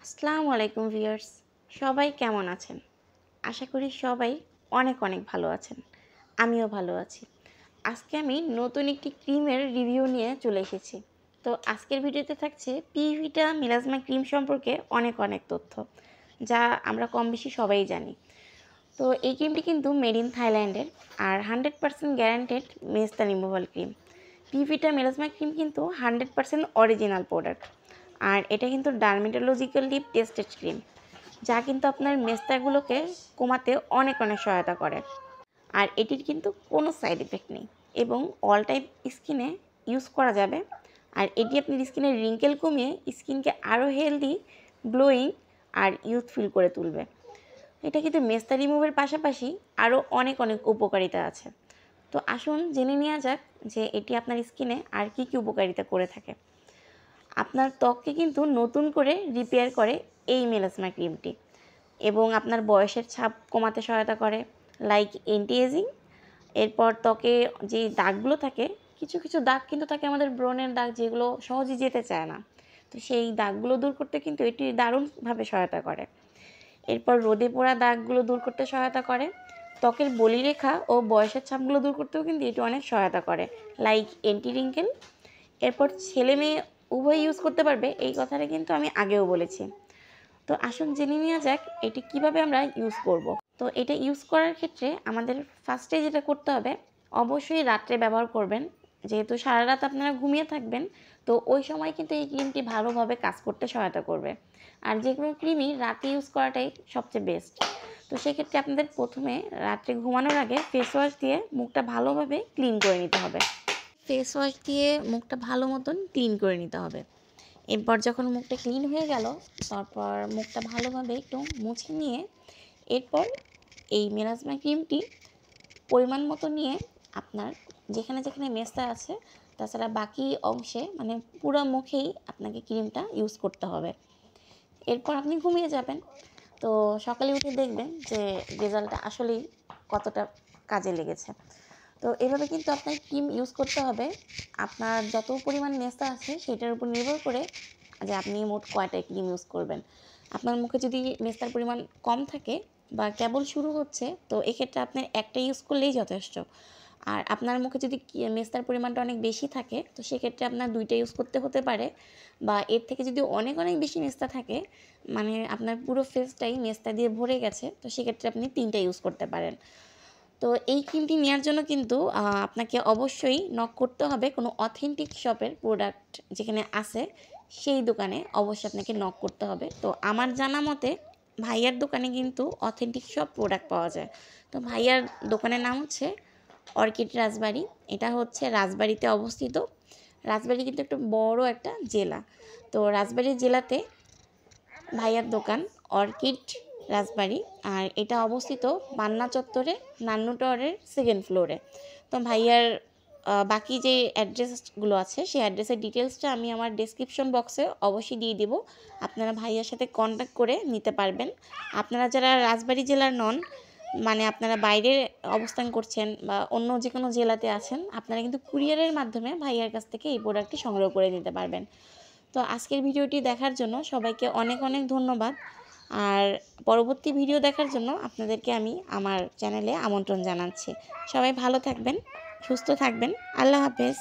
আসসালামু আলাইকুম ভিউয়ার্স, সবাই কেমন আছেন? আশা করি সবাই অনেক ভালো আছেন। আমিও ভালো আছি। আজকে আমি নতুন একটি ক্রিমের রিভিউ নিয়ে চলে এসেছি। তো আজকের ভিডিওতে থাকছে পিভিটা মিলাজমা ক্রিম সম্পর্কে অনেক তথ্য, যা আমরা কম বেশি সবাই জানি। তো এই ক্রিমটি কিন্তু মেড ইন থাইল্যান্ডের আর 100% গ্যারান্টেড মেস্তা রিমুভাল ক্রিম। পিভিটা মিলাজমা ক্রিম কিন্তু 100% অরিজিনাল প্রোডাক্ট। আর এটা কিন্তু ডার্মেটোলজিক্যালি টেস্টেড ক্রিম, যা কিন্তু আপনার মেস্তাগুলোকে কমাতে অনেক সহায়তা করে। আর এটির কিন্তু কোনো সাইড এফেক্ট নেই এবং অল টাইপ স্কিনে ইউজ করা যাবে। আর এটি আপনার স্কিনের রিঙ্কেল কমিয়ে স্কিনকে আরও হেলদি, গ্লোয়িং আর ইউথফুল করে তুলবে। এটা কিন্তু মেস্তা রিমুভের পাশাপাশি আরও অনেক উপকারিতা আছে। তো আসুন জেনে নেওয়া যাক যে এটি আপনার স্কিনে আর কি উপকারিতা করে থাকে। আপনার ত্বককে কিন্তু নতুন করে রিপেয়ার করে এই মেলাসমা ক্রিমটি, এবং আপনার বয়সের ছাপ কমাতে সহায়তা করে, লাইক অ্যান্টি এজিং। এরপর ত্বকে যে দাগগুলো থাকে, কিছু দাগ কিন্তু থাকে আমাদের ব্রণের দাগ, যেগুলো সহজে যেতে চায় না। তো সেই দাগগুলো দূর করতে কিন্তু এটি দারুণভাবে সহায়তা করে। এরপর রোদে পোড়া দাগগুলো দূর করতে সহায়তা করে। ত্বকের বলিরেখা ও বয়সের ছাপগুলো দূর করতেও কিন্তু এটি অনেক সহায়তা করে, লাইক অ্যান্টি রিঙ্কেল। এরপর ছেলে মেয়ে উভয় ইউজ করতে পারবে, এই কথাটা কিন্তু আমি আগেও বলেছি। তো আসুন জেনে নেওয়া যাক এটি কিভাবে আমরা ইউজ করব। তো এটা ইউজ করার ক্ষেত্রে আমাদের ফার্স্টে যেটা করতে হবে, অবশ্যই রাত্রে ব্যবহার করবেন। যেহেতু সারা রাত আপনারা ঘুমিয়ে থাকবেন, তো ওই সময় কিন্তু এই ক্রিমটি ভালোভাবে কাজ করতে সহায়তা করবে। আর যে কোনো ক্রিমই রাতে ইউজ করাটাই সবচেয়ে বেস্ট। তো সেক্ষেত্রে আপনাদের প্রথমে রাত্রে ঘুমানোর আগে ফেস ওয়াশ দিয়ে মুখটা ভালোভাবে ক্লিন করে নিতে হবে। ফেস ওয়াশ দিয়ে মুখটা ভালো মতন ক্লিন করে নিতে হবে। এরপর যখন মুখটা ক্লিন হয়ে গেল, তারপর মুখটা ভালোভাবে একটু মুছে নিয়ে এরপর এই মেলাসমা ক্রিমটি পরিমাণ মতো নিয়ে আপনার যেখানে মেস্তা আছে, তাছাড়া বাকি অংশে মানে পুরো মুখেই আপনাকে ক্রিমটা ইউজ করতে হবে। এরপর আপনি ঘুমিয়ে যাবেন। তো সকালে উঠে দেখবেন যে রেজাল্টটা আসলেই কতটা কাজে লেগেছে। তো এভাবে কিন্তু আপনার ক্রিম ইউজ করতে হবে আপনার যত পরিমাণ মেস্তা আছে সেটার উপর নির্ভর করে, যে আপনি মোট কয়টা ক্রিম ইউজ করবেন। আপনার মুখে যদি মেস্তার পরিমাণ কম থাকে বা কেবল শুরু হচ্ছে, তো এক্ষেত্রে আপনার একটা ইউজ করলেই যথেষ্ট। আর আপনার মুখে যদি মেস্তার পরিমাণটা অনেক বেশি থাকে, তো সেক্ষেত্রে আপনার দুইটা ইউজ করতে হতে পারে। বা এর থেকে যদি অনেক বেশি মেস্তা থাকে, মানে আপনার পুরো ফেসটাই মেস্তা দিয়ে ভরে গেছে, তো সেক্ষেত্রে আপনি তিনটা ইউজ করতে পারেন। তো এই ক্রিমটি নেওয়ার জন্য কিন্তু আপনাকে অবশ্যই নক করতে হবে কোনো অথেন্টিক শপের প্রোডাক্ট যেখানে আছে, সেই দোকানে অবশ্যই আপনাকে নক করতে হবে। তো আমার জানা মতে ভাইয়ার দোকানে কিন্তু অথেন্টিক সব প্রোডাক্ট পাওয়া যায়। তো ভাইয়ার দোকানের নাম হচ্ছে অর্কিড রাজবাড়ি। এটা হচ্ছে রাজবাড়িতে অবস্থিত। রাজবাড়ি কিন্তু একটা বড় একটা জেলা। তো রাজবাড়ি জেলাতে ভাইয়ার দোকান অর্কিড রাজবাড়ি। আর এটা অবস্থিত পান্না চত্বরে, নান্নু টাওয়ারের 2nd ফ্লোরে। তো ভাইয়ার বাকি যে অ্যাড্রেসগুলো আছে, সেই অ্যাড্রেসের ডিটেলসটা আমি আমার ডেসক্রিপশন বক্সে অবশ্যই দিয়ে দিব। আপনারা ভাইয়ার সাথে কন্ট্যাক্ট করে নিতে পারবেন। আপনারা যারা রাজবাড়ি জেলার নন, মানে আপনারা বাইরে অবস্থান করছেন বা অন্য যে কোনো জেলাতে আছেন, আপনারা কিন্তু কুরিয়ারের মাধ্যমে ভাইয়ার কাছ থেকে এই প্রোডাক্টটি সংগ্রহ করে নিতে পারবেন। তো আজকের ভিডিওটি দেখার জন্য সবাইকে অনেক ধন্যবাদ। আর পরবর্তী ভিডিও দেখার জন্য আপনাদেরকে আমি আমার চ্যানেলে আমন্ত্রণ জানাচ্ছি। সবাই ভালো থাকবেন, সুস্থ থাকবেন। আল্লাহ হাফেজ।